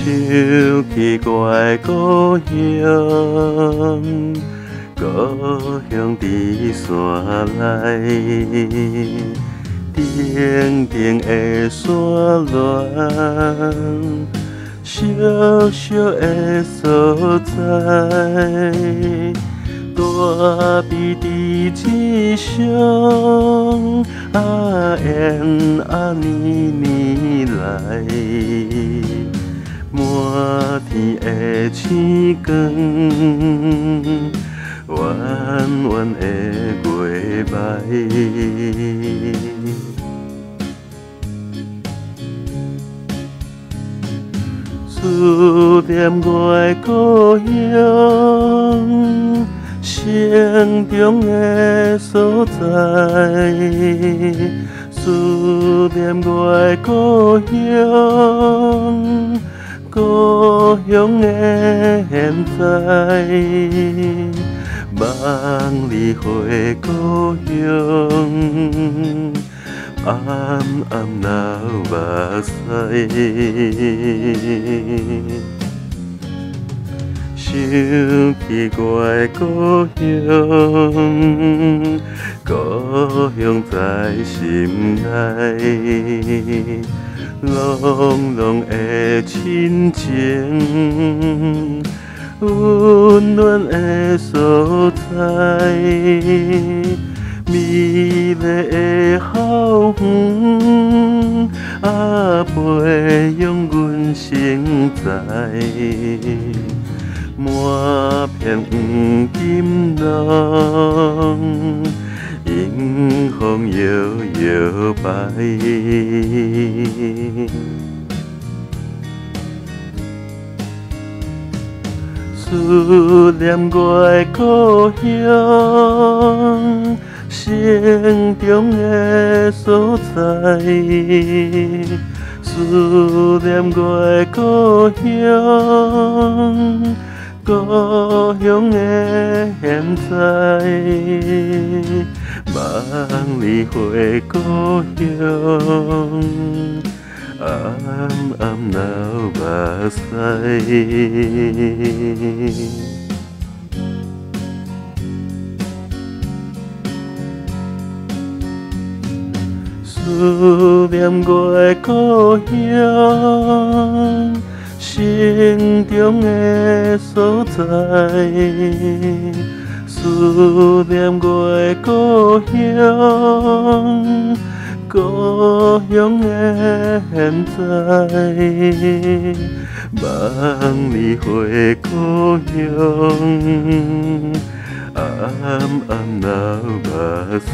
想起我的故乡，故乡伫山内，静静的山峦，熟熟的所在，大美伫天上，缘年年来。满天的星光，弯弯的月眉，思念我的故乡，城中的所在。思念我的故乡。故乡的现在，望你回故乡，暗暗流目屎。想起我的故乡，故乡在心内。浓浓的亲情，温暖的所在，美丽的校园，培养阮成才，满片黄金浪。迎风摇摇摆，思念我的故乡，城中的所在。思念我的故乡，故乡的现在。望你回故乡，暗暗流目屎。思念我的故乡，城中的所在。思念我的故乡，故乡的现在，望你回故乡，暗暗流目屎。